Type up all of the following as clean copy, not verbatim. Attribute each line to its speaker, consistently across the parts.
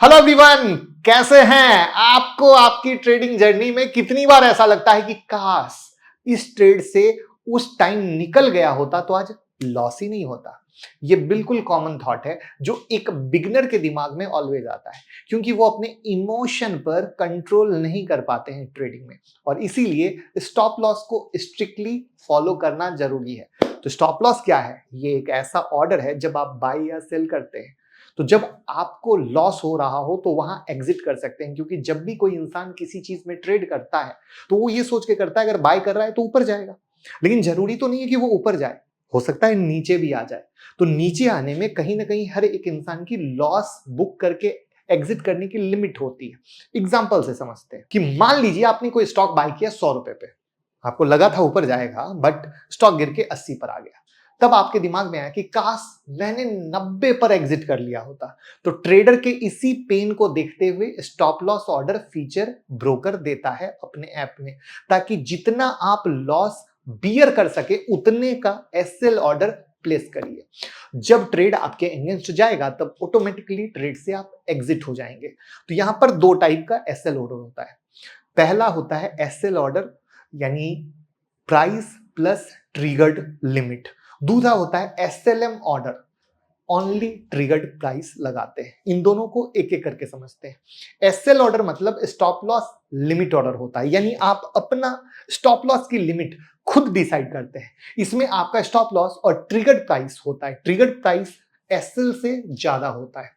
Speaker 1: Hello everyone, कैसे हैं? आपको आपकी ट्रेडिंग जर्नी में कितनी बार ऐसा लगता है कि काश इस ट्रेड से उस टाइम निकल गया होता तो आज लॉस ही नहीं होता। ये बिल्कुल कॉमन थॉट है जो एक बिगनर के दिमाग में ऑलवेज आता है, क्योंकि वो अपने इमोशन पर कंट्रोल नहीं कर पाते हैं ट्रेडिंग में, और इसीलिए स्टॉप लॉस को स्ट्रिक्टली फॉलो करना जरूरी है। तो स्टॉप लॉस क्या है? ये एक ऐसा ऑर्डर है जब आप बाई या सेल करते हैं, तो जब आपको लॉस हो रहा हो तो वहां एग्जिट कर सकते हैं, क्योंकि जब भी कोई इंसान किसी चीज में ट्रेड करता है तो वो ये सोच के करता है अगर बाय कर रहा है तो ऊपर जाएगा, लेकिन जरूरी तो नहीं है कि वो ऊपर जाए, हो सकता है नीचे भी आ जाए। तो नीचे आने में कहीं ना कहीं हर एक इंसान की लॉस बुक करके एग्जिट करने की लिमिट होती है। एग्जाम्पल से समझते हैं कि मान लीजिए आपने कोई स्टॉक बाय किया 100 रुपए पे, आपको लगा था ऊपर जाएगा बट स्टॉक गिर के 80 पर आ गया। तब आपके दिमाग में आया कि काश मैंने 90 पर एग्जिट कर लिया होता। तो ट्रेडर के इसी पेन को देखते हुए stop loss order feature broker देता है अपने ऐप में, ताकि जितना आप लॉस बियर कर सके उतने का एसएल ऑर्डर प्लेस करिए। जब ट्रेड आपके अगेंस्ट जाएगा तब ऑटोमेटिकली ट्रेड से आप एग्जिट हो जाएंगे। तो यहां पर दो टाइप का एसएल ऑर्डर होता है। पहला होता है एसएल ऑर्डर, यानी प्राइस प्लस ट्रिगर्ड लिमिट। दूसरा होता है SLM order, only triggered price लगाते हैं। इन दोनों को एक एक करके समझते हैं। एसएल ऑर्डर मतलब स्टॉप लॉस लिमिट ऑर्डर होता है, यानी आप अपना स्टॉप लॉस की लिमिट खुद डिसाइड करते हैं। इसमें आपका स्टॉप लॉस और ट्रिगर्ड प्राइस होता है। ट्रिगर्ड प्राइस एसएल से ज्यादा होता है।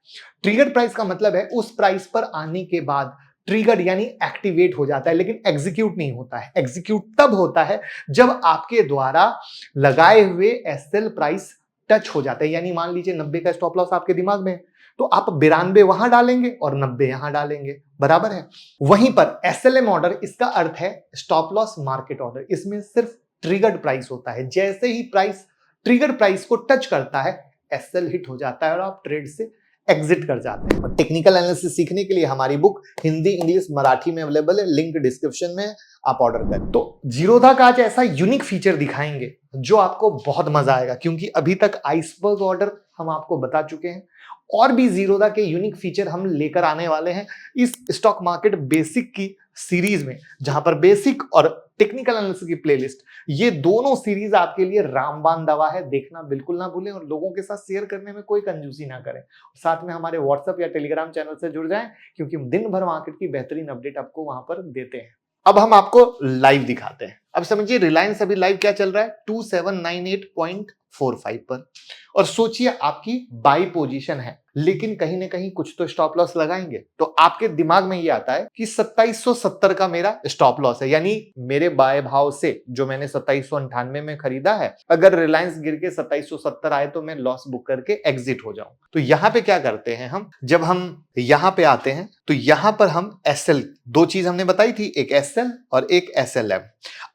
Speaker 1: ट्रिगर्ड प्राइस का मतलब है उस प्राइस पर आने के बाद ट्रिगर यानी एक्टिवेट हो जाता है, लेकिन एग्जीक्यूट नहीं होता है। एग्जीक्यूट तब होता है जब आपके द्वारा लगाए हुए एसएल प्राइस टच हो जाता है। यानी मान लीजिए 90 का स्टॉप लॉस आपके दिमाग में है, तो आप 92 वहां डालेंगे और 90 यहां डालेंगे, बराबर है। वहीं पर एसएलएम ऑर्डर, इसका अर्थ है स्टॉप लॉस मार्केट ऑर्डर। इसमें सिर्फ ट्रिगर्ड प्राइस होता है। जैसे ही प्राइस ट्रिगर्ड प्राइस को टच करता है, एसएल हिट हो जाता है और आप ट्रेड से एग्जिट कर जाते हैं। टेक्निकल एनालिसिस सीखने के लिए हमारी बुक हिंदी, इंग्लिश, मराठी में अवेलेबल है, लिंक डिस्क्रिप्शन में, आप ऑर्डर करें। तो जीरोधा का आज ऐसा यूनिक फीचर दिखाएंगे जो आपको बहुत मजा आएगा, क्योंकि अभी तक आइसबर्ग ऑर्डर हम आपको बता चुके हैं, और भी जीरोधा के यूनिक फीचर हम लेकर आने वाले हैं इस स्टॉक मार्केट बेसिक की सीरीज में, जहां पर बेसिक और टेक्निकल एनालिसिस की प्लेलिस्ट, ये दोनों सीरीज आपके लिए रामबाण दवा है। देखना बिल्कुल ना भूलें और लोगों के साथ शेयर करने में कोई कंजूसी ना करें। साथ में हमारे व्हाट्सएप या टेलीग्राम चैनल से जुड़ जाएं, क्योंकि दिन भर मार्केट की बेहतरीन अपडेट आपको वहां पर देते हैं। अब हम आपको लाइव दिखाते हैं। अब समझिए रिलायंस अभी लाइव क्या चल रहा है, 2798.45 पर, और सोचिए आपकी बाई पोजीशन है, लेकिन कहीं ना कहीं कुछ तो स्टॉप लॉस लगाएंगे। तो आपके दिमाग में ये आता है कि 2770 का मेरा स्टॉप लॉस है, यानी मेरे बाय भाव से जो मैंने 2798 में खरीदा है, अगर रिलायंस गिर के 2770 आए तो मैं लॉस बुक करके एग्जिट हो जाऊं। तो यहां पे क्या करते हैं हम, जब हम यहां पे आते हैं तो यहां पर हम एसएल, दो चीज हमने बताई थी, एक एसएल और एक एसएलएम।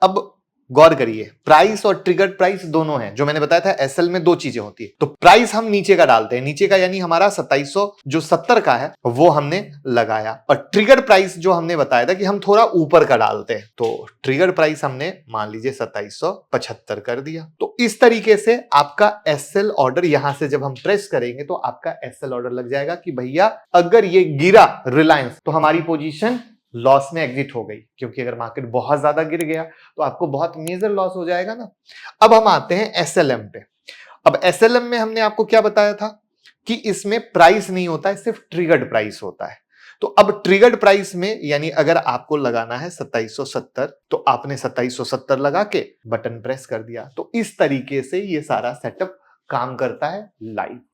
Speaker 1: अब गौर करिए, प्राइस और ट्रिगर्ड प्राइस दोनों हैं। जो मैंने बताया था एसएल में दो चीजें होती है। तो प्राइस हम नीचे का डालते हैं, नीचे का यानी हमारा 2770 का है वो हमने लगाया, और ट्रिगर्ड प्राइस जो हमने बताया था कि हम थोड़ा ऊपर का डालते हैं, तो ट्रिगर्ड प्राइस हमने मान लीजिए 2775 कर दिया। तो इस तरीके से आपका एसएल ऑर्डर यहां से जब हम प्रेस करेंगे तो आपका एसएल ऑर्डर लग जाएगा कि भैया अगर ये गिरा रिलायंस तो हमारी पोजीशन लॉस में एग्जिट हो गई, क्योंकि अगर मार्केट बहुत ज्यादा गिर गया तो आपको बहुत मेजर लॉस हो जाएगा ना। अब हम आते हैं एसएलएम पे। अब एसएलएम में हमने आपको क्या बताया था कि इसमें प्राइस नहीं होता है, सिर्फ ट्रिगर्ड प्राइस होता है। तो अब ट्रिगर्ड प्राइस में यानी अगर आपको लगाना है 2770, तो आपने 2770 लगा के बटन प्रेस कर दिया। तो इस तरीके से ये सारा सेटअप काम करता है लाइव।